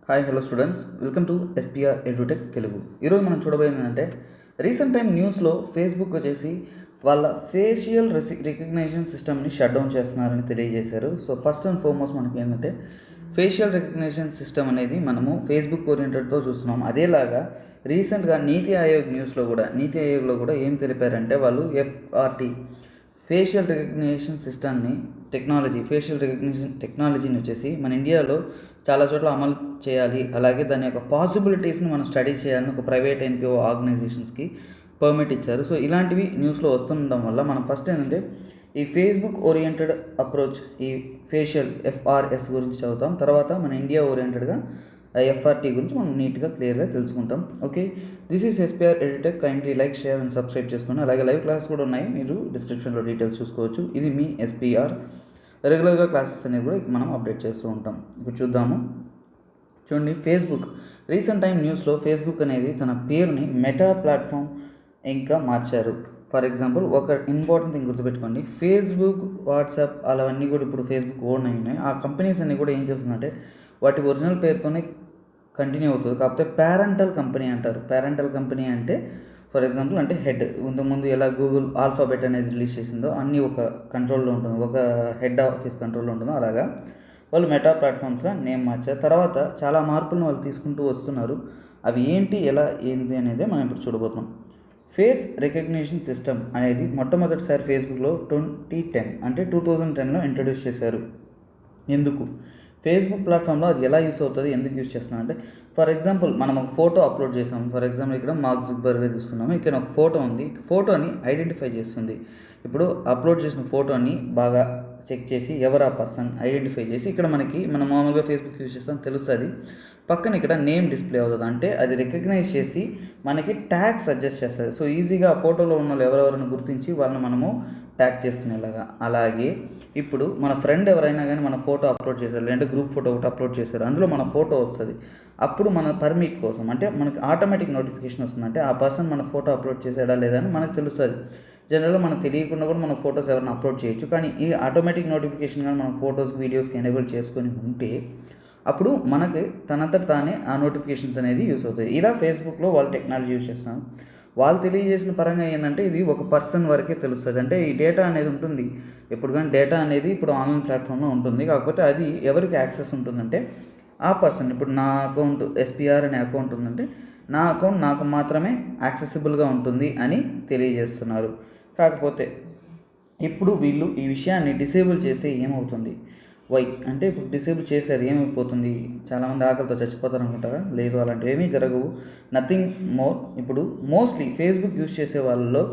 Hi hello students, welcome to SPR edutech Telugu. ఈరోజు మనం చూడబోయేది ఏంటంటే రీసెంట్ టైం న్యూస్లో ఫేస్బుక్ వచ్చేసి వాళ్ళ ఫేషియల్ రికగ్నిషన్ సిస్టమ్ని షట్ డౌన్ చేస్తున్నారని తెలియజేశారు. సో ఫస్ట్ అండ్ ఫార్మోస్ట్ మనకి ఏంటంటే ఫేషియల్ రికగ్నిషన్ సిస్టమ్ అనేది మనము ఫేస్బుక్ ఓరియంటెడ్తో చూస్తున్నాం. అదేలాగా రీసెంట్గా నీతి ఆయోగ్లో కూడా ఏం తెలిపారంటే వాళ్ళు ఎఫ్ఆర్టీ ఫేషియల్ రికగ్నిషన్ టెక్నాలజీని వచ్చేసి మన ఇండియాలో చాలా చోట్ల అమలు చేయాలి, అలాగే దాని యొక్క పాసిబిలిటీస్ని మనం స్టడీ చేయాలని ఒక ప్రైవేట్ ఎన్పిఓ ఆర్గనైజేషన్స్కి పర్మిట్ ఇచ్చారు. సో ఇలాంటివి న్యూస్లో వస్తుండడం వల్ల మనం ఫస్ట్ ఏంటంటే ఈ ఫేస్బుక్ ఓరియంటెడ్ అప్రోచ్, ఈ ఫేషియల్ ఎఫ్ఆర్ఎస్ గురించి చదువుతాం. తర్వాత మన ఇండియా ఓరియంటెడ్గా ఎఫ్ఆర్టీ గురించి మనం నీట్గా క్లియర్గా తెలుసుకుంటాం. Okay, this is SPR edutech. Kindly like, share and subscribe చేసుకోండి. అలాగే లైవ్ క్లాస్ కూడా ఉన్నాయి, మీరు డిస్క్రిప్షన్లో డీటెయిల్స్ చూసుకోవచ్చు. ఇది మీ ఎస్పీఆర్. రెగ్యులర్గా క్లాసెస్ అనేవి కూడా మనం అప్డేట్ చేస్తూ ఉంటాం. ఇప్పుడు చూద్దాము. చూడండి, ఫేస్బుక్ రీసెంట్ టైం న్యూస్లో ఫేస్బుక్ అనేది తన పేరుని మెటా ప్లాట్ఫామ్ ఇంకా మార్చారు. ఫర్ ఎగ్జాంపుల్, ఒక ఇంపార్టెంట్ థింగ్ గుర్తుపెట్టుకోండి, ఫేస్బుక్, వాట్సాప్ అవన్నీ కూడా ఇప్పుడు ఫేస్బుక్ ఓన్ అయి ఉన్నాయి. ఆ కంపెనీస్ అన్నీ కూడా ఏం చేస్తుందంటే వాటి ఒరిజినల్ పేరుతోనే కంటిన్యూ అవుతుంది, కాకపోతే పేరెంటల్ కంపెనీ అంటారు. పేరెంటల్ కంపెనీ అంటే ఫర్ ఎగ్జాంపుల్ అంటే హెడ్. ఇంతకుముందు ఎలా గూగుల్ ఆల్ఫాబెట్ అనేది రిలీజ్ చేసిందో అన్నీ ఒక కంట్రోల్లో ఉంటుంది, ఒక హెడ్ ఆఫీస్ కంట్రోల్లో ఉంటుందో అలాగా వాళ్ళు మెటా ప్లాట్ఫామ్స్గా నేమ్ మార్చారు. తర్వాత చాలా మార్పులను వాళ్ళు తీసుకుంటూ వస్తున్నారు. అవి ఏంటి, ఎలా, ఏంటి అనేది మనం ఇప్పుడు చూడబోతున్నాం. ఫేస్ రికగ్నిషన్ సిస్టమ్ అనేది మొట్టమొదటిసారి ఫేస్బుక్లో 2010లో ఇంట్రడ్యూస్ చేశారు. ఎందుకు ఫేస్బుక్ ప్లాట్ఫామ్లో అది ఎలా యూస్ అవుతుంది, ఎందుకు యూస్ చేస్తున్నాం అంటే, ఫర్ ఎగ్జాంపుల్ మనం ఒక ఫోటో అప్లోడ్ చేసాము. ఫర్ ఎగ్జాంపుల్ ఇక్కడ మార్క్ జుక్బర్గ్గా తీసుకున్నాము. ఇక్కడ ఒక ఫోటో ఉంది, ఫోటోని ఐడెంటిఫై చేస్తుంది. ఇప్పుడు అప్లోడ్ చేసిన ఫోటోని బాగా చెక్ చేసి ఎవరు ఆ పర్సన్ ఐడెంటిఫై చేసి ఇక్కడ మనం మామూలుగా ఫేస్బుక్ యూస్ చేస్తాం తెలుస్తుంది. పక్కన ఇక్కడ నేమ్ డిస్ప్లే అవుతుంది, అంటే అది రికగ్నైజ్ చేసి మనకి ట్యాగ్ సజెస్ట్ చేస్తుంది. సో ఈజీగా ఆ ఫోటోలో ఉన్న వాళ్ళు ఎవరెవరిని గుర్తించి వాళ్ళని మనము ట్యాగ్ చేసుకునేలాగా. అలాగే ఇప్పుడు మన ఫ్రెండ్ ఎవరైనా కానీ మన ఫోటో అప్లోడ్ చేశారు, లేదంటే గ్రూప్ ఫోటో ఒకటి అప్లోడ్ చేశారు, అందులో మన ఫోటో వస్తుంది. అప్పుడు మన పర్మిట్ కోసం అంటే మనకి ఆటోమేటిక్ నోటిఫికేషన్ వస్తుంది, అంటే ఆ పర్సన్ మన ఫోటో అప్లోడ్ చేసాడా లేదా అని మనకు తెలుస్తుంది. జనరల్గా మనకు తెలియకుండా కూడా మన ఫొటోస్ ఎవరైనా అప్లోడ్ చేయొచ్చు, కానీ ఈ ఆటోమేటిక్ నోటిఫికేషన్ కానీ మన ఫొటోస్కి, వీడియోస్కి ఎనేబుల్ చేసుకొని ఉంటే అప్పుడు మనకి తనంతట తానే ఆ నోటిఫికేషన్స్ అనేది యూస్ అవుతాయి. ఇలా ఫేస్బుక్లో వాళ్ళు టెక్నాలజీ యూస్ చేస్తున్నారు. వాళ్ళు తెలియజేసిన పరంగా ఏంటంటే ఇది ఒక పర్సన్ వరకే తెలుస్తుంది, అంటే ఈ డేటా అనేది ఉంటుంది. ఎప్పుడు కానీ డేటా అనేది ఇప్పుడు ఆన్లైన్ ప్లాట్ఫామ్లో ఉంటుంది, కాకపోతే అది ఎవరికి యాక్సెస్ ఉంటుందంటే ఆ పర్సన్. ఇప్పుడు నా అకౌంట్ ఎస్పీఆర్ అనే అకౌంట్ ఉందంటే నా అకౌంట్ నాకు మాత్రమే యాక్సెసిబుల్గా ఉంటుంది అని తెలియజేస్తున్నారు. కాకపోతే ఇప్పుడు వీళ్ళు ఈ విషయాన్ని డిసేబుల్ చేస్తే ఏమవుతుంది, వై అంటే ఇప్పుడు డిసేబుల్ చేశారు ఏమైపోతుంది, చాలామంది ఆకలితో చచ్చిపోతారు అనుకుంటారా? లేదు, అలాంటివి ఏమీ జరగవు. Nothing more. ఇప్పుడు మోస్ట్లీ ఫేస్బుక్ యూస్ చేసే వాళ్ళలో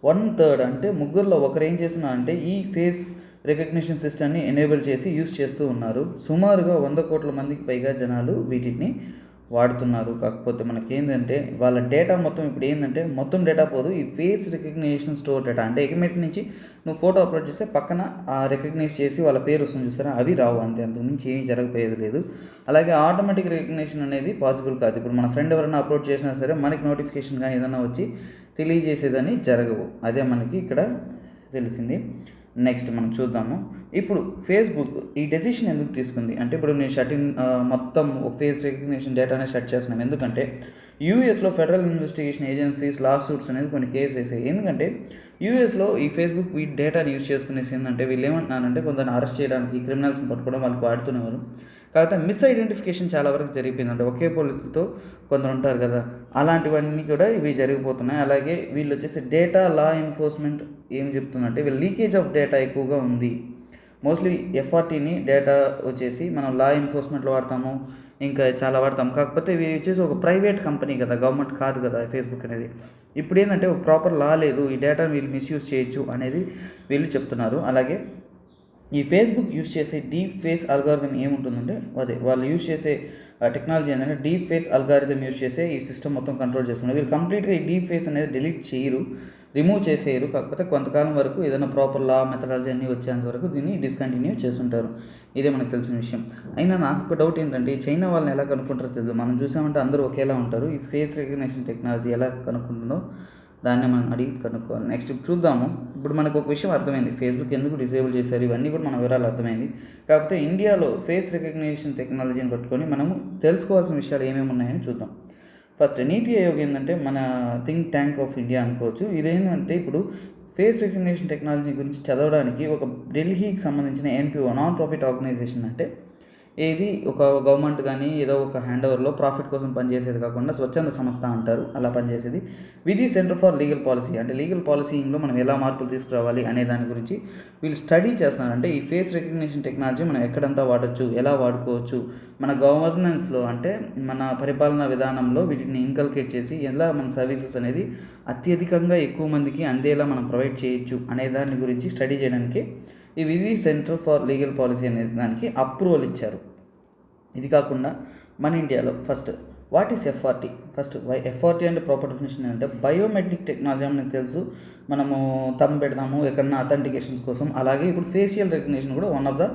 1/3 అంటే ముగ్గురులో ఒకరు ఏం చేస్తున్నారంటే ఈ ఫేస్ రికగ్నిషన్ సిస్టమ్ని ఎనేబుల్ చేసి యూస్ చేస్తూ ఉన్నారు. సుమారుగా 100 కోట్ల మందికి పైగా జనాలు వీటిని వాడుతున్నారు. కాకపోతే మనకి ఏంటంటే వాళ్ళ డేటా మొత్తం ఇప్పుడు ఏంటంటే మొత్తం డేటా పోదు, ఈ ఫేస్ రికగ్నిషన్ స్టోర్ డేటా, అంటే ఎగ్మెంట్ నుంచి నువ్వు ఫోటో అప్లోడ్ చేస్తే పక్కన రికగ్నైజ్ చేసి వాళ్ళ పేరు వస్తుంది చూసారా, అవి రావు. అంతే, అంతకుమించి ఏమీ జరగపోయేది లేదు. అలాగే ఆటోమేటిక్ రికగ్నిషన్ అనేది పాసిబుల్ కాదు. ఇప్పుడు మన ఫ్రెండ్ ఎవరైనా అప్లోడ్ చేసినా సరే మనకి నోటిఫికేషన్ కానీ ఏదైనా వచ్చి తెలియజేసేదని జరగవు. అదే మనకి ఇక్కడ తెలిసింది. నెక్స్ట్ మనం చూద్దాము. ఇప్పుడు ఫేస్బుక్ ఈ డెసిషన్ ఎందుకు తీసుకుంది అంటే, ఇప్పుడు నేను మొత్తం ఫేస్ రికగ్నిషన్ డేటానే షట్ చేస్తున్నాం. ఎందుకంటే యూఎస్లో ఫెడరల్ ఇన్వెస్టిగేషన్ ఏజెన్సీస్ లా సూట్స్ అనేది కొన్ని కేసు వేసాయి. ఎందుకంటే యూఎస్లో ఈ ఫేస్బుక్ ఈ డేటాని యూజ్ చేసుకునేసి ఏంటంటే వీళ్ళు ఏమంటున్నారంటే కొందరిని అరెస్ట్ చేయడానికి, క్రిమినల్స్ని పట్టుకోవడం వాళ్ళకి వాడుతునేవారు. కాకపోతే మిస్ ఐడెంటిఫికేషన్ చాలా వరకు జరిగిపోయిందంటే ఒకే పోలికతో కొందరు ఉంటారు కదా, అలాంటివన్నీ కూడా ఇవి జరిగిపోతున్నాయి. అలాగే వీళ్ళు వచ్చేసి డేటా లా ఎన్ఫోర్స్మెంట్ ఏం చెప్తుందంటే వీళ్ళు లీకేజ్ ఆఫ్ డేటా ఎక్కువగా ఉంది. మోస్ట్లీ ఎఫ్ఆర్టీని డేటా వచ్చేసి మనం లా ఎన్ఫోర్స్మెంట్లో వాడతాము, ఇంకా చాలా వాడతాం. కాకపోతే ఇవి వచ్చేసి ఒక ప్రైవేట్ కంపెనీ కదా, గవర్నమెంట్ కాదు కదా ఫేస్బుక్ అనేది. ఇప్పుడు ఏంటంటే ఒక ప్రాపర్ లా లేదు, ఈ డేటాను వీళ్ళు మిస్యూజ్ చేయొచ్చు అనేది వీళ్ళు చెప్తున్నారు. అలాగే ఈ ఫేస్బుక్ యూస్ చేసే డీప్ ఫేస్ అల్గారిథం ఏముంటుందంటే అదే వాళ్ళు యూస్ చేసే టెక్నాలజీ ఏంటంటే డీప్ ఫేస్ అల్గారిథం యూస్ చేసే ఈ సిస్టమ్ మొత్తం కంట్రోల్ చేసుకున్నారు. వీళ్ళు కంప్లీట్గా ఈ డీప్ ఫేస్ అనేది డిలీట్ చేయరు, రిమూవ్ చేసేయరు. కాకపోతే కొంతకాలం వరకు ఏదైనా ప్రాపర్ లా మెథడాలజీ అన్నీ వచ్చేంత వరకు దీన్ని డిస్కంటిన్యూ చేస్తుంటారు. ఇదే మనకు తెలిసిన విషయం. అయినా నాకు ఒక డౌట్ ఏంటంటే ఈ చైనా వాళ్ళని ఎలా కనుక్కుంటారో తెలియదు. మనం చూసామంటే అందరూ ఒకేలా ఉంటారు. ఈ ఫేస్ రికగ్నిషన్ టెక్నాలజీ ఎలా కనుక్కుంటుందో దాన్ని మనం అడిగి కనుక్కోవాలి. నెక్స్ట్ చూద్దాము. ఇప్పుడు మనకు ఒక విషయం అర్థమైంది, ఫేస్బుక్ ఎందుకు డిసేబుల్ చేశారు, ఇవన్నీ కూడా మన వివరాలు అర్థమైంది. కాకపోతే ఇండియాలో ఫేస్ రికగ్నిషన్ టెక్నాలజీని పట్టుకొని మనము తెలుసుకోవాల్సిన విషయాలు ఏమేమి ఉన్నాయని చూద్దాం. ఫస్ట్ నీతి ఆయోగ్ ఏంటంటే మన థింక్ ట్యాంక్ ఆఫ్ ఇండియా అనుకోవచ్చు. ఇదేంటంటే ఇప్పుడు ఫేస్ రికగ్నిషన్ టెక్నాలజీ గురించి చదవడానికి ఒక ఢిల్లీకి సంబంధించిన ఎన్పిఓ, నాన్ ప్రాఫిట్ ఆర్గనైజేషన్, అంటే ఏది ఒక గవర్నమెంట్ కానీ ఏదో ఒక హ్యాండ్ ఓవర్లో ప్రాఫిట్ కోసం పనిచేసేది కాకుండా స్వచ్ఛంద సంస్థ అంటారు అలా పనిచేసేది. విధి సెంటర్ ఫర్ లీగల్ పాలసీ, అంటే లీగల్ పాలసీలో మనం ఎలా మార్పులు తీసుకురావాలి అనే దాని గురించి వీళ్ళు స్టడీ చేస్తున్నారు. అంటే ఈ ఫేస్ రికగ్నిషన్ టెక్నాలజీ మనం ఎక్కడంతా వాడచ్చు, ఎలా వాడుకోవచ్చు, మన గవర్నెన్స్లో అంటే మన పరిపాలనా విధానంలో వీటిని ఇన్కల్కేట్ చేసి ఎలా మన సర్వీసెస్ అనేది అత్యధికంగా ఎక్కువ మందికి అందేలా మనం ప్రొవైడ్ చేయొచ్చు అనే దాని గురించి స్టడీ చేయడానికి ఈ విధి సెంటర్ ఫర్ లీగల్ పాలసీ అనే దానికి అప్రూవల్ ఇచ్చారు. ఇది కాకుండా మన ఇండియాలో first what is FRT. First FRT అంటే ప్రాపర్ డెఫినేషన్ ఏంటంటే బయోమెట్రిక్ టెక్నాలజీ అని మీకు తెలుసు. మనము థంబ్ పెడతాము ఎక్కడన్నా అథెంటికేషన్స్ కోసం. అలాగే ఇప్పుడు ఫేషియల్ రికగ్నిషన్ కూడా one of the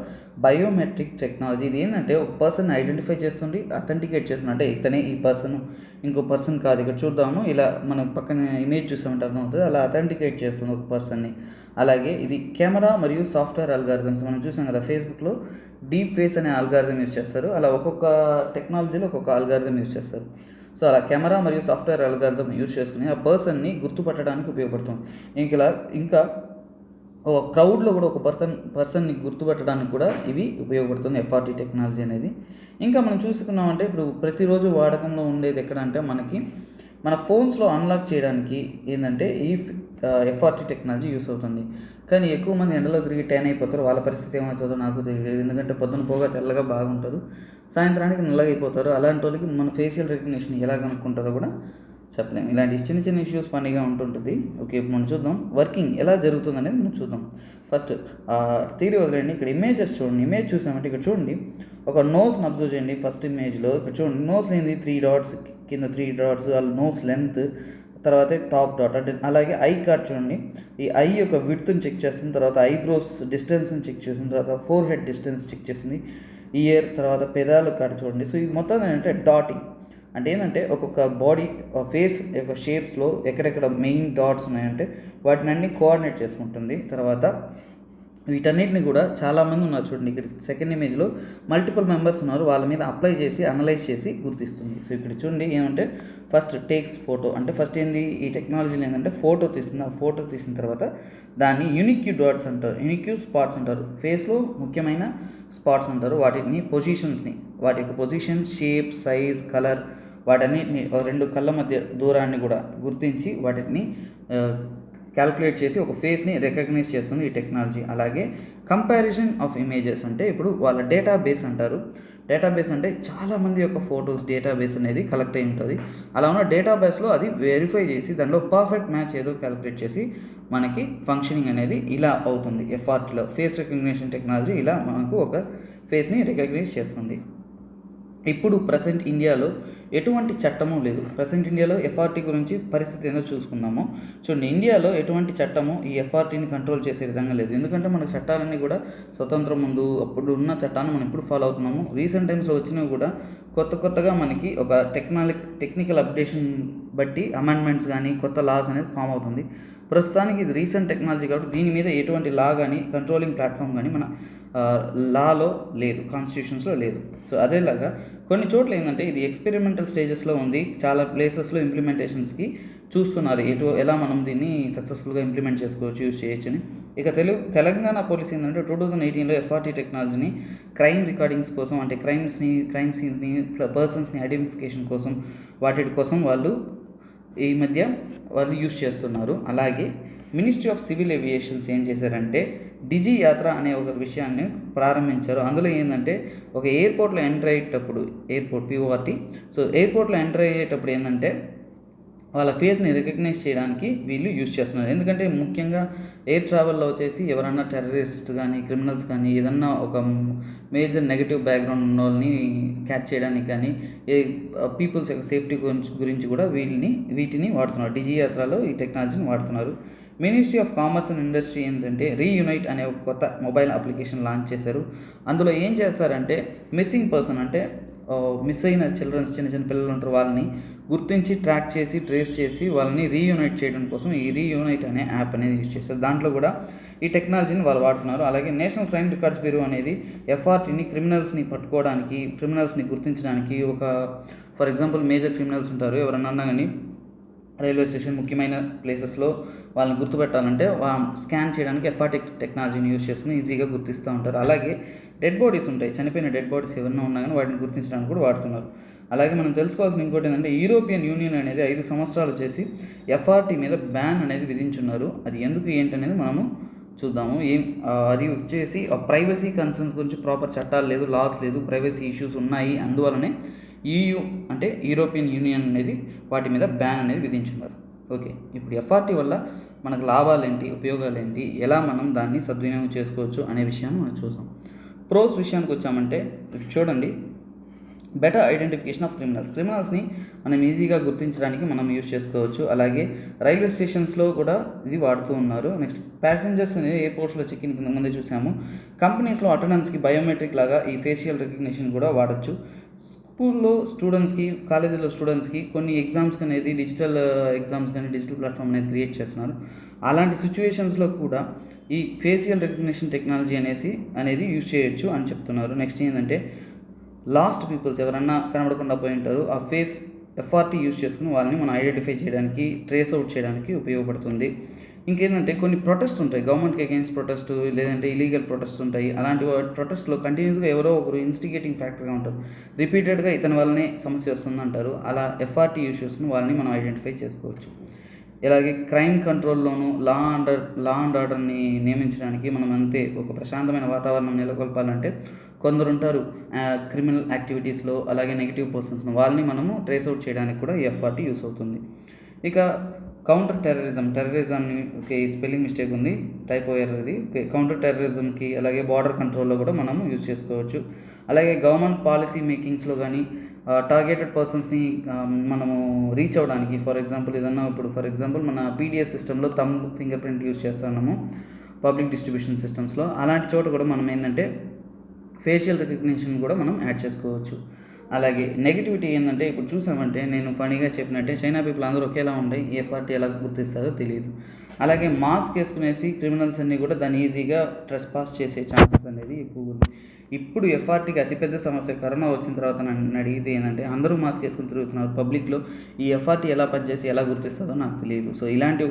biometric technology. ఇది ఏంటంటే ఒక పర్సన్ ఐడెంటిఫై చేస్తుంది, అథెంటికేట్ చేస్తుంది, అంటే ఇతనే ఈ పర్సన్ ఇంకో పర్సన్ కాదు. ఇక్కడ చూద్దాము, ఇలా మనం పక్కన ఇమేజ్ చూసామంటే అర్థమవుతుంది, అలా అథెంటికేట్ చేస్తుంది ఒక పర్సన్ని. అలాగే ఇది కెమెరా మరియు సాఫ్ట్వేర్ అల్గారిథమ్స్. మనం చూసాం కదా ఫేస్బుక్లో డీప్ ఫేస్ అనే అల్గారిథం యూజ్ చేస్తారు. అలా ఒక్కొక్క టెక్నాలజీలో ఒక్కొక్క అల్గారిథం యూజ్ చేస్తారు. సో అలా కెమెరా మరియు సాఫ్ట్వేర్ అల్గారిథం యూజ్ చేసుకుని ఆ పర్సన్ని గుర్తుపట్టడానికి ఉపయోగపడుతుంది. ఇంకా ఒక క్రౌడ్లో కూడా ఒక పర్సన్ని గుర్తుపట్టడానికి కూడా ఇవి ఉపయోగపడుతుంది ఎఫ్ఆర్టీ టెక్నాలజీ అనేది. ఇంకా మనం చూసుకున్నామంటే ఇప్పుడు ప్రతిరోజు వాడకంలో ఉండేది ఎక్కడ అంటే మనకి మన ఫోన్స్లో అన్లాక్ చేయడానికి ఏంటంటే ఈ ఎఫ్ఆర్టీ టెక్నాలజీ యూస్ అవుతుంది. కానీ ఎక్కువ మంది ఎండలో తిరిగి ట్యాన్ అయిపోతారు. వాళ్ళ పరిస్థితి ఏమవుతుందో నాకు తెలియదు. ఎందుకంటే పొద్దున పోగా తెల్లగా బాగుంటారు, సాయంత్రానికి నల్లగా అయిపోతారు. అలాంటి వాళ్ళకి మన ఫేషియల్ రికగ్నిషన్ ఎలా కనుక్కుంటుందో కూడా చెప్పలేము. ఇలాంటి చిన్న చిన్న ఇష్యూస్ ఫన్నీగా ఉంటుంటుంది. ఓకే, ఇప్పుడు మనం చూద్దాం వర్కింగ్ ఎలా జరుగుతుంది అనేది మనం చూద్దాం. ఫస్ట్ థియరీ వదిలేండి, ఇక్కడ ఇమేజెస్ చూడండి. ఇమేజ్ చూసామంటే ఇక్కడ చూడండి, ఒక నోస్ని అబ్జర్వ్ చేయండి. ఫస్ట్ ఇమేజ్లో ఇక్కడ చూడండి, నోస్ లేని 3 డాట్స్, కింద 3 డాట్స్, వాళ్ళ నోస్ లెంత్, తర్వాత టాప్ డాట్. అంటే అలాగే ఐ కార్డ్ చూడండి, ఈ ఐ యొక్క విడ్త్ని చెక్ చేస్తుంది, తర్వాత ఐబ్రోస్ డిస్టెన్స్ని చెక్ చేస్తుంది, తర్వాత ఫోర్ హెడ్ డిస్టెన్స్ చెక్ చేస్తుంది, ఇయర్, తర్వాత పెదాలు కార్డ్ చూడండి. సో ఇది మొత్తం ఏంటంటే డాటింగ్. అంటే ఏంటంటే ఒక్కొక్క బాడీ ఫేస్ యొక్క షేప్స్లో ఎక్కడెక్కడ మెయిన్ డాట్స్ ఉన్నాయంటే వాటిని అన్ని కోఆర్డినేట్ చేసుకుంటుంది. తర్వాత వీటన్నిటిని కూడా చాలామంది ఉన్నారు చూడండి, ఇక్కడ సెకండ్ ఇమేజ్లో మల్టిపుల్ మెంబర్స్ ఉన్నారు, వాళ్ళ మీద అప్లై చేసి అనలైజ్ చేసి గుర్తిస్తుంది. సో ఇక్కడ చూడండి ఏమంటే ఫస్ట్ టేక్స్ ఫోటో, అంటే ఫస్ట్ ఏంది ఈ టెక్నాలజీలో ఏంటంటే ఫోటో తీస్తుంది. ఆ ఫోటో తీసిన తర్వాత దాన్ని యూనిక్ డాట్స్ అంటారు, యూనిక్ స్పాట్స్ అంటారు, ఫేస్లో ముఖ్యమైన స్పాట్స్ అంటారు. వాటిని పొజిషన్స్ని, వాటి యొక్క పొజిషన్, షేప్, సైజ్, కలర్, వాటన్నిటిని 2 కళ్ళ మధ్య దూరాన్ని కూడా గుర్తించి వాటిని క్యాలిక్యులేట్ చేసి ఒక ఫేస్ని రికగ్నైజ్ చేస్తుంది ఈ టెక్నాలజీ. అలాగే కంపారిజన్ ఆఫ్ ఇమేజెస్, అంటే ఇప్పుడు వాళ్ళ డేటాబేస్ అంటారు. డేటాబేస్ అంటే చాలామంది యొక్క ఫొటోస్ డేటాబేస్ అనేది కలెక్ట్ అయి ఉంటుంది. అలా ఉన్న డేటాబేస్లో అది వెరిఫై చేసి దానిలో పర్ఫెక్ట్ మ్యాచ్ ఏదో క్యాలిక్యులేట్ చేసి మనకి ఫంక్షనింగ్ అనేది ఇలా అవుతుంది. ఎఫ్ఆర్టీలో ఫేస్ రికగ్నిషన్ టెక్నాలజీ ఇలా మనకు ఒక ఫేస్ని రికగ్నైజ్ చేస్తుంది. ఇప్పుడు ప్రజెంట్ ఇండియాలో ఎటువంటి చట్టము లేదు. ప్రజెంట్ ఇండియాలో ఎఫ్ఆర్టీ గురించి పరిస్థితి ఏందో చూసుకుందాము. చూడండి, ఇండియాలో ఎటువంటి చట్టము ఈ ఎఫ్ఆర్టీని కంట్రోల్ చేసే విధంగా లేదు. ఎందుకంటే మనకు చట్టాలన్నీ కూడా స్వతంత్రం ముందు అప్పుడు ఉన్న చట్టాన్ని మనం ఇప్పుడు ఫాలో అవుతున్నాము. రీసెంట్ టైమ్స్లో వచ్చినవి కూడా కొత్తగా మనకి ఒక టెక్నికల్ అప్డేషన్ బట్టి అమెండ్మెంట్స్ కానీ కొత్త లాస్ అనేది ఫామ్ అవుతుంది. ప్రస్తుతానికి ఇది రీసెంట్ టెక్నాలజీ కాబట్టి దీని మీద ఎటువంటి లా కానీ కంట్రోలింగ్ ప్లాట్ఫామ్ కానీ మన లాలో లేదు, కాన్స్టిట్యూషన్స్లో లేదు. సో అదేలాగా కొన్ని చోట్ల ఏంటంటే ఇది ఎక్స్పెరిమెంటల్ స్టేజెస్లో ఉంది. చాలా ప్లేసెస్లో ఇంప్లిమెంటేషన్స్కి చూస్తున్నారు ఎలా మనం దీన్ని సక్సెస్ఫుల్గా ఇంప్లిమెంట్ చేసుకోవచ్చు, యూజ్ చేయొచ్చు అని. ఇక తెలంగాణ పోలీస్ ఏంటంటే 2018లో ఎఫ్ఆర్టీ టెక్నాలజీని క్రైమ్ రికార్డింగ్స్ కోసం, అంటే క్రైమ్ సీన్స్ని, పర్సన్స్ని ఐడెంటిఫికేషన్ కోసం, వాటి కోసం వాళ్ళు ఈ మధ్య యూజ్ చేస్తున్నారు. అలాగే మినిస్ట్రీ ఆఫ్ సివిల్ ఏవియేషన్స్ ఏం చేశారంటే డిజి యాత్ర అనే ఒక విషయాన్ని ప్రారంభించారు. అందులో ఏంటంటే ఒక ఎయిర్పోర్ట్లో ఎంటర్ అయ్యేటప్పుడు, ఎయిర్పోర్ట్ పిఓఆర్టీ, సో ఎయిర్పోర్ట్లో ఎంటర్ అయ్యేటప్పుడు ఏంటంటే వాళ్ళ ఫేస్ని రికగ్నైజ్ చేయడానికి వీళ్ళు యూజ్ చేస్తున్నారు. ఎందుకంటే ముఖ్యంగా ఎయిర్ ట్రావెల్లో వచ్చేసి ఎవరన్నా టెర్రరిస్ట్ కానీ క్రిమినల్స్ కానీ ఏదన్నా ఒక మేజర్ నెగిటివ్ బ్యాక్గ్రౌండ్ ఉన్న వాళ్ళని క్యాచ్ చేయడానికి కానీ పీపుల్స్ యొక్క సేఫ్టీ గురించి కూడా వీటిని వాడుతున్నారు. డిజి యాత్రలో ఈ టెక్నాలజీని వాడుతున్నారు. Ministry of commerce and industry ఏంటంటే రీయునైట్ అనే ఒక కొత్త మొబైల్ అప్లికేషన్ లాంచ్ చేశారు. అందులో ఏం చేస్తారంటే మిస్సింగ్ పర్సన్, అంటే మిస్ అయిన చిన్న చిన్న పిల్లలు ఉంటారు, వాళ్ళని గుర్తించి ట్రాక్ చేసి ట్రేస్ చేసి వాళ్ళని రీయూనైట్ చేయడం కోసం ఈ రీయూనైట్ అనే యాప్ అనేది యూజ్ చేస్తారు. దాంట్లో కూడా ఈ టెక్నాలజీని వాళ్ళు వాడుతున్నారు. అలాగే నేషనల్ క్రైమ్ రికార్డ్స్ బ్యూరో అనేది ఎఫ్ఆర్టీని క్రిమినల్స్ని పట్టుకోవడానికి, క్రిమినల్స్ని గుర్తించడానికి, ఒక ఫర్ ఎగ్జాంపుల్ మేజర్ క్రిమినల్స్ ఉంటారు ఎవరన్నా కానీ రైల్వే స్టేషన్ ముఖ్యమైన ప్లేసెస్లో వాళ్ళని గుర్తుపెట్టాలంటే స్కాన్ చేయడానికి ఎఫ్ఆర్టీ టెక్నాలజీని యూజ్ చేసుకుని ఈజీగా గుర్తిస్తూ ఉంటారు. అలాగే డెడ్ బాడీస్ ఉంటాయి, చనిపోయిన డెడ్ బాడీస్ ఏమన్నా ఉన్నా కానీ వాటిని గుర్తించడానికి కూడా వాడుతున్నారు. అలాగే మనం తెలుసుకోవాల్సిన ఇంకోటి ఏంటంటే యూరోపియన్ యూనియన్ అనేది 5 సంవత్సరాలు చేసి ఎఫ్ఆర్టీ మీద బ్యాన్ అనేది విధించున్నారు. అది ఎందుకు ఏంటనేది మనము చూద్దాము. అది వచ్చేసి ప్రైవసీ కన్సర్న్స్ గురించి ప్రాపర్ చట్టాలు లేదు, లాస్ లేదు, ప్రైవసీ ఇష్యూస్ ఉన్నాయి. అందువలనే EU అంటే యూరోపియన్ యూనియన్ అనేది వాటి మీద బ్యాన్ అనేది విధించున్నారు. ఓకే, ఇప్పుడు ఎఫ్ఆర్టీ వల్ల మనకు లాభాలు ఏంటి, ఉపయోగాలు ఏంటి, ఎలా మనం దాన్ని సద్వినియోగం చేసుకోవచ్చు అనే విషయాన్ని మనం చూద్దాం. ప్రోస్ విషయానికి వచ్చామంటే చూడండి, బెటర్ ఐడెంటిఫికేషన్ ఆఫ్ క్రిమినల్స్ని మనం ఈజీగా గుర్తించడానికి మనం యూజ్ చేసుకోవచ్చు. అలాగే రైల్వే స్టేషన్స్లో కూడా ఇది వాడుతూ ఉన్నారు. నెక్స్ట్ ప్యాసింజర్స్ ఎయిర్పోర్ట్స్లో చెక్ ఇన్ కింద ముందే చూసాము. కంపెనీస్లో అటెండెన్స్కి బయోమెట్రిక్ లాగా ఈ ఫేషియల్ రికగ్నిషన్ కూడా వాడచ్చు. స్కూల్లో స్టూడెంట్స్కి, కాలేజీలో స్టూడెంట్స్కి కొన్ని ఎగ్జామ్స్ అనేది డిజిటల్ ఎగ్జామ్స్ కానీ డిజిటల్ ప్లాట్ఫామ్ అనేది క్రియేట్ చేస్తున్నారు. అలాంటి సిచ్యువేషన్స్లో కూడా ఈ ఫేషియల్ రికగ్నిషన్ టెక్నాలజీ అనేది యూజ్ చేయొచ్చు అని చెప్తున్నారు. నెక్స్ట్ ఏంటంటే లాస్ట్ పీపుల్స్ ఎవరన్నా కనబడకుండా పోయి ఉంటారు, ఆ ఫేస్ ఎఫ్ఆర్టీ యూజ్ చేసుకుని వాళ్ళని మనం ఐడెంటిఫై చేయడానికి, ట్రేస్ అవుట్ చేయడానికి ఉపయోగపడుతుంది. ఇంకేంటంటే కొన్ని ప్రొటెస్ట్ ఉంటాయి, గవర్నమెంట్కి అగేన్స్ట్ ప్రొటెస్ట్, లేదంటే ఇలీగల్ ప్రొటెస్ట్ ఉంటాయి. అలాంటి ప్రొటెస్ట్లో కంటిన్యూస్గా ఎవరో ఒకరు ఇన్స్టిగేటింగ్ ఫ్యాక్టర్గా ఉంటారు, రిపీటెడ్గా ఇతని వల్లనే సమస్య వస్తుందంటారు. అలా ఎఫ్ఆర్టీ యూజ్ చేసుకుని వాళ్ళని మనం ఐడెంటిఫై చేసుకోవచ్చు. ఇలాగే క్రైమ్ కంట్రోల్లోనూ లా అండ్ ఆర్డర్ని నియమించడానికి మనం అంతే ఒక ప్రశాంతమైన వాతావరణం నెలకొల్పాలంటే కొందరు ఉంటారు క్రిమినల్ యాక్టివిటీస్లో, అలాగే నెగిటివ్ పర్సన్స్ను, వాళ్ళని మనము ట్రేస్ అవుట్ చేయడానికి కూడా ఈ ఎఫ్ఆర్టీ యూస్ అవుతుంది. ఇక కౌంటర్ టెర్రరిజంని స్పెల్లింగ్ మిస్టేక్ ఉంది, టైప్ ఎర్రర్ ఇది. కౌంటర్ టెర్రరిజంకి అలాగే బార్డర్ కంట్రోల్లో కూడా మనము యూజ్ చేసుకోవచ్చు. అలాగే గవర్నమెంట్ పాలసీ మేకింగ్స్లో కానీ టార్గెటెడ్ పర్సన్స్ని మనము రీచ్ అవ్వడానికి, ఫర్ ఎగ్జాంపుల్ మన పీడిఎస్ సిస్టంలో ఫింగర్ ప్రింట్ యూజ్ చేస్తున్నాము పబ్లిక్ డిస్ట్రిబ్యూషన్ సిస్టమ్స్లో. అలాంటి చోట కూడా మనం ఏంటంటే ఫేషియల్ రికగ్నిషన్ కూడా మనం యాడ్ చేసుకోవచ్చు. అలాగే నెగిటివిటీ ఏంటంటే ఇప్పుడు చూసామంటే నేను ఫనీగా చెప్పినట్టే చైనా పీపుల్ అందరూ ఒకేలా ఉంటాయి, ఎఫ్ఆర్టీ ఎలా గుర్తిస్తారో తెలియదు. అలాగే మాస్క్ వేసుకునేసి క్రిమినల్స్ అన్నీ కూడా దాన్ని ఈజీగా ట్రెస్పాస్ చేసే ఛాన్సెస్ అనేది ఎక్కువ ఉంది. ఇప్పుడు ఎఫ్ఆర్టీకి అతిపెద్ద సమస్య కరోనా వచ్చిన తర్వాత నన్ను అడిగితే ఏంటంటే అందరూ మాస్క్ వేసుకుని తిరుగుతున్నారు పబ్లిక్లో, ఈ ఎఫ్ఆర్టీ ఎలా పనిచేసి ఎలా గుర్తిస్తుందో నాకు తెలియదు. సో ఇలాంటి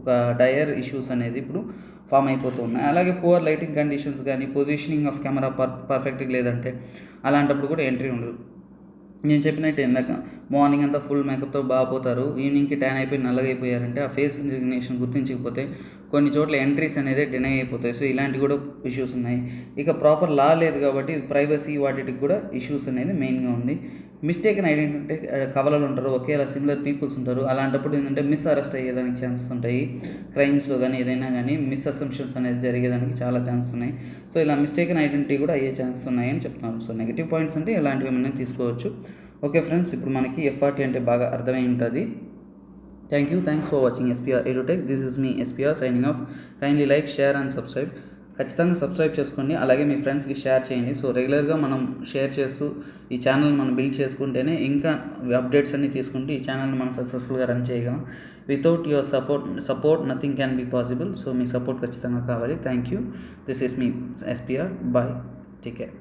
ఒక డయర్ ఇష్యూస్ అనేది ఇప్పుడు ఫామ్ అయిపోతూ ఉన్నాయి. అలాగే పువర్ లైటింగ్ కండిషన్స్ కానీ, పొజిషనింగ్ ఆఫ్ కెమెరా పర్ఫెక్ట్గా లేదంటే అలాంటప్పుడు కూడా ఎంట్రీ ఉండదు. నేను చెప్పినట్టు ఇందాక మార్నింగ్ అంతా ఫుల్ మేకప్తో బాగుపోతారు, ఈవినింగ్కి ట్యాన్ అయిపోయి నల్లగా అయిపోయారంటే ఆ ఫేస్ రికగ్నిషన్ గుర్తించకపోతే కొన్ని చోట్ల ఎంట్రీస్ అనేది డినై అయిపోతాయి. సో ఇలాంటివి కూడా ఇష్యూస్ ఉన్నాయి. ఇక ప్రాపర్ లా లేదు కాబట్టి ప్రైవసీ వాటికి కూడా ఇష్యూస్ అనేది మెయిన్గా ఉంది. మిస్టేక్ ఐడెంటిటీ కవలలు ఉంటారు, ఒకేలా సిమిలర్ పీపుల్స్ ఉంటారు. అలాంటప్పుడు ఏంటంటే మిస్ అరెస్ట్ అయ్యేదానికి ఛాన్సెస్ ఉంటాయి. క్రైమ్స్లో కానీ ఏదైనా కానీ మిస్ అసంప్షన్స్ అనేది జరిగేదానికి చాలా ఛాన్సెస్ ఉన్నాయి. సో ఇలా మిస్టేక్ ఐడెంటిటీ కూడా అయ్యే ఛాన్సెస్ ఉన్నాయని చెప్తున్నాను. సో నెగిటివ్ పాయింట్స్ అంటే ఇలాంటివి మనం తీసుకోవచ్చు. ఓకే ఫ్రెండ్స్, ఇప్పుడు మనకి ఎఫ్ఆర్టీ అంటే బాగా అర్థమై ఉంటుంది. Thanks for watching SPR EduTech. This is me SPR signing off. Kindly like, share and subscribe. ఖచ్చితంగా సబ్స్క్రైబ్ చేసుకోండి, అలాగే మీ ఫ్రెండ్స్కి షేర్ చేయండి. సో రెగ్యులర్గా మనం షేర్ చేస్తూ ఈ ఛానల్ మనం బిల్డ్ చేసుకుంటేనే ఇంకా అప్డేట్స్ అన్నీ తీసుకుంటూ ఈ ఛానల్ని మనం సక్సెస్ఫుల్గా రన్ చేయగలం. Without your support nothing can be possible. So మీ సపోర్ట్ ఖచ్చితంగా కావాలి. Thank you. This is me SPR. Bye, take care.